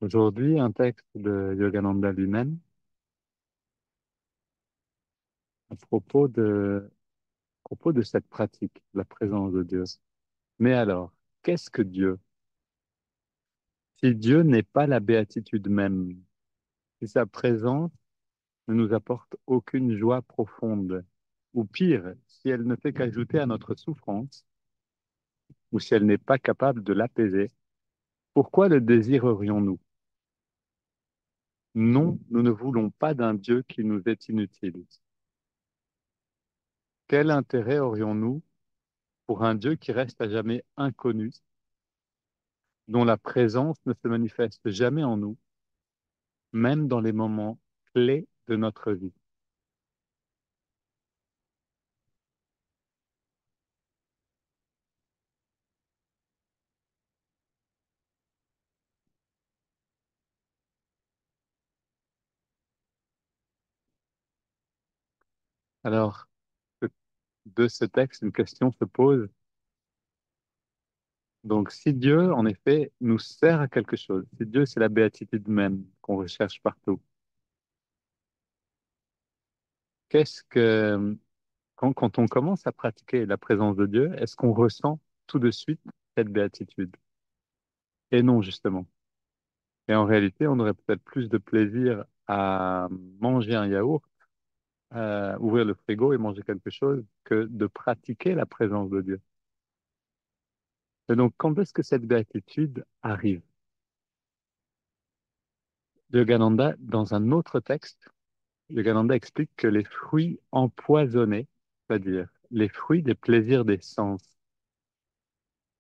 Aujourd'hui, un texte de Yogananda lui-même à propos de cette pratique, la présence de Dieu. Mais alors, qu'est-ce que Dieu? Si Dieu n'est pas la béatitude même, si sa présence ne nous apporte aucune joie profonde, ou pire, si elle ne fait qu'ajouter à notre souffrance, ou si elle n'est pas capable de l'apaiser, pourquoi le désirerions-nous? Non, nous ne voulons pas d'un Dieu qui nous est inutile. Quel intérêt aurions-nous pour un Dieu qui reste à jamais inconnu, dont la présence ne se manifeste jamais en nous, même dans les moments clés de notre vie? Alors, de ce texte, une question se pose. Donc, si Dieu, en effet, nous sert à quelque chose, si Dieu, c'est la béatitude même qu'on recherche partout, qu'est-ce que, quand on commence à pratiquer la présence de Dieu, est-ce qu'on ressent tout de suite cette béatitude? Et non, justement. Et en réalité, on aurait peut-être plus de plaisir à manger un yaourt, ouvrir le frigo et manger quelque chose que de pratiquer la présence de Dieu. Et donc, quand est-ce que cette béatitude arrive? Yogananda, dans un autre texte, Yogananda explique que les fruits empoisonnés, c'est-à-dire les fruits des plaisirs des sens,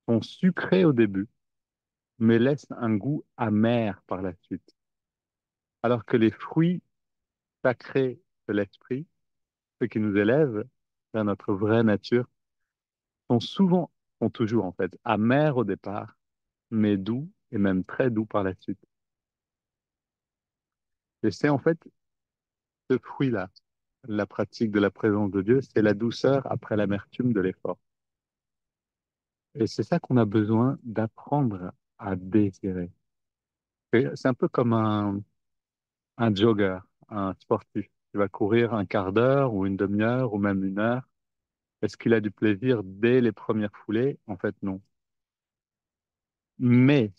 sont sucrés au début, mais laissent un goût amer par la suite. Alors que les fruits sacrés de l'esprit, ceux qui nous élèvent vers notre vraie nature, sont souvent, sont toujours en fait, amers au départ, mais doux et même très doux par la suite. Et c'est en fait ce fruit-là, la pratique de la présence de Dieu, c'est la douceur après l'amertume de l'effort. Et c'est ça qu'on a besoin d'apprendre à désirer. Et c'est un peu comme un jogger, un sportif qui va courir un quart d'heure ou une demi-heure ou même une heure. Est-ce qu'il a du plaisir dès les premières foulées? En fait, non. Mais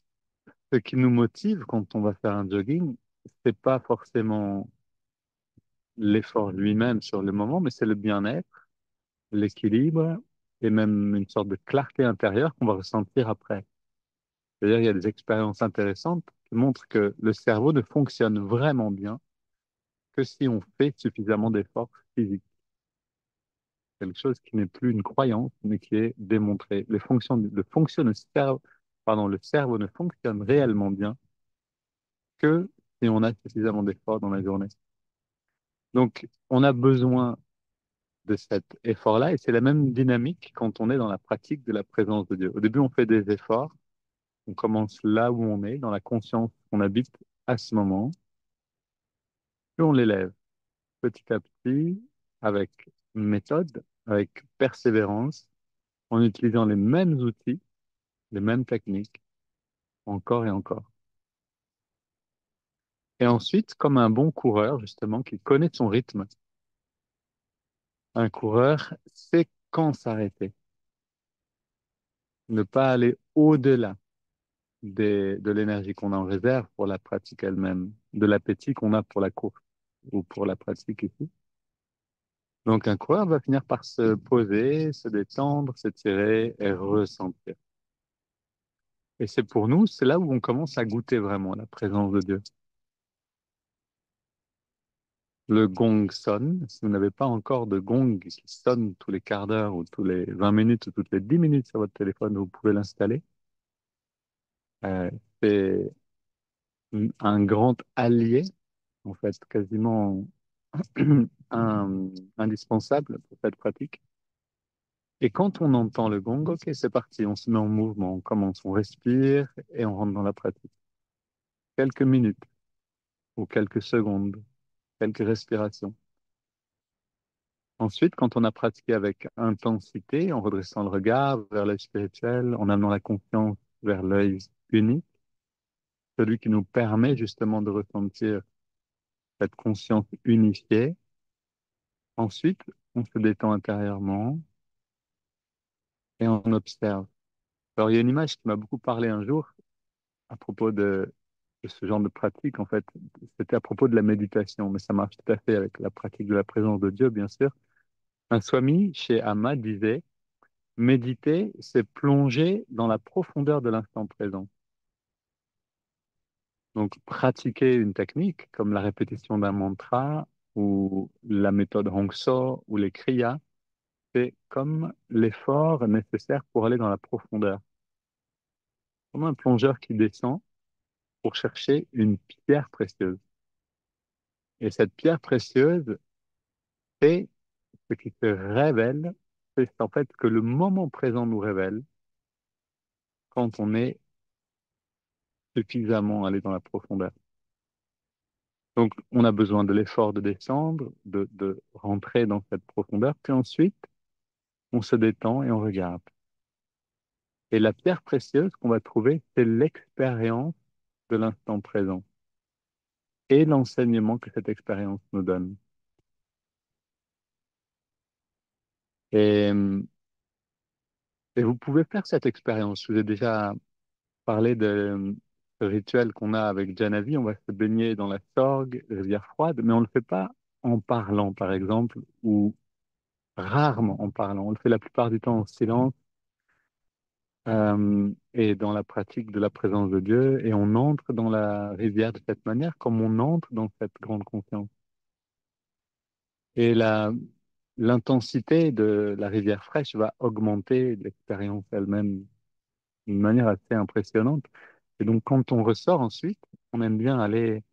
ce qui nous motive quand on va faire un jogging, c'est pas forcément l'effort lui-même sur le moment, mais c'est le bien-être, l'équilibre et même une sorte de clarté intérieure qu'on va ressentir après. C'est-à-dire, il y a des expériences intéressantes qui montrent que le cerveau ne fonctionne vraiment bien que si on fait suffisamment d'efforts physiques. Quelque chose qui n'est plus une croyance, mais qui est démontré. Le cerveau ne fonctionne réellement bien que si on a suffisamment d'efforts dans la journée. Donc, on a besoin de cet effort-là, et c'est la même dynamique quand on est dans la pratique de la présence de Dieu. Au début, on fait des efforts, on commence là où on est, dans la conscience qu'on habite à ce moment, puis on l'élève petit à petit, avec méthode, avec persévérance, en utilisant les mêmes outils, les mêmes techniques, encore et encore. Et ensuite, comme un bon coureur, justement, qui connaît son rythme, un coureur sait quand s'arrêter, ne pas aller au-delà de l'énergie qu'on a en réserve pour la pratique elle-même, de l'appétit qu'on a pour la course ou pour la pratique ici. Donc un coureur va finir par se poser, se détendre, s'étirer et ressentir. Et c'est pour nous, c'est là où on commence à goûter vraiment la présence de Dieu. Le gong sonne. Si vous n'avez pas encore de gong qui sonne tous les quarts d'heure ou tous les 20 minutes ou toutes les 10 minutes sur votre téléphone, vous pouvez l'installer. Euh, c'est un grand allié, en fait, quasiment indispensable pour cette pratique. Et quand on entend le gong, ok, c'est parti, on se met en mouvement, on commence, on respire et on rentre dans la pratique. Quelques minutes ou quelques secondes, quelques respirations. Ensuite, quand on a pratiqué avec intensité, en redressant le regard vers l'œil spirituel, en amenant la confiance vers l'œil unique, celui qui nous permet justement de ressentir cette conscience unifiée. Ensuite, on se détend intérieurement et on observe. Alors, il y a une image qui m'a beaucoup parlé un jour à propos de ce genre de pratique. En fait, c'était à propos de la méditation, mais ça marche tout à fait avec la pratique de la présence de Dieu, bien sûr. Un swami chez Amma disait, méditer, c'est plonger dans la profondeur de l'instant présent. Donc, pratiquer une technique comme la répétition d'un mantra ou la méthode Hong So ou les kriyas, c'est comme l'effort nécessaire pour aller dans la profondeur. Comme un plongeur qui descend pour chercher une pierre précieuse. Et cette pierre précieuse, c'est ce qui se révèle, c'est en fait que le moment présent nous révèle quand on est suffisamment allé dans la profondeur. Donc, on a besoin de l'effort de descendre, de rentrer dans cette profondeur, puis ensuite, on se détend et on regarde. Et la pierre précieuse qu'on va trouver, c'est l'expérience de l'instant présent et l'enseignement que cette expérience nous donne. Et, et vous pouvez faire cette expérience. Je vous ai déjà parlé de ce rituel qu'on a avec Janavi. On va se baigner dans la Sorgue, rivière froide, mais on ne le fait pas en parlant, par exemple, ou rarement en parlant. On le fait la plupart du temps en silence et dans la pratique de la présence de Dieu. Et on entre dans la rivière de cette manière, comme on entre dans cette grande conscience. Et l'intensité de la rivière fraîche va augmenter l'expérience elle-même d'une manière assez impressionnante. Et donc, quand on ressort ensuite, on aime bien aller,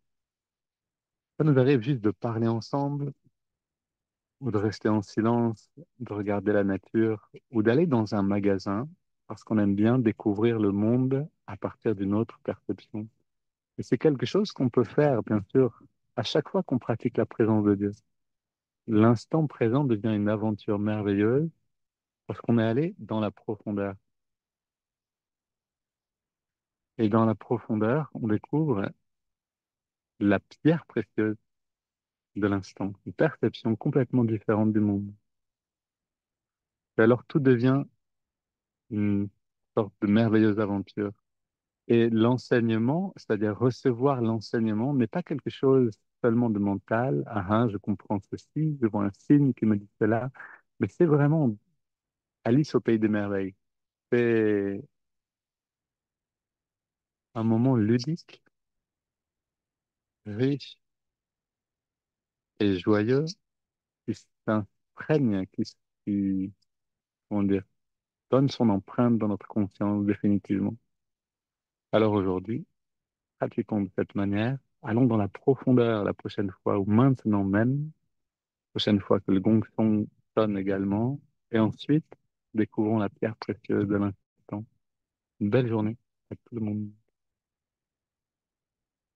ça nous arrive juste de parler ensemble, ou de rester en silence, de regarder la nature, ou d'aller dans un magasin, parce qu'on aime bien découvrir le monde à partir d'une autre perception. Et c'est quelque chose qu'on peut faire, bien sûr, à chaque fois qu'on pratique la présence de Dieu. L'instant présent devient une aventure merveilleuse parce qu'on est allé dans la profondeur. Et dans la profondeur, on découvre la pierre précieuse de l'instant, une perception complètement différente du monde. Et alors tout devient une sorte de merveilleuse aventure. Et l'enseignement, c'est-à-dire recevoir l'enseignement, n'est pas quelque chose seulement de mental. Ah, ah, je comprends ceci, je vois un signe qui me dit cela. Mais c'est vraiment Alice au pays des merveilles. C'est un moment ludique, riche et joyeux qui s'imprègne, qui, comment dire, donne son empreinte dans notre conscience définitivement. Alors aujourd'hui, pratiquons de cette manière. Allons dans la profondeur la prochaine fois ou maintenant même, prochaine fois que le gong sonne également. Et ensuite, découvrons la pierre précieuse de l'instant. Une belle journée à tout le monde.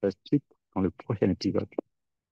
À la suite dans le prochain épisode.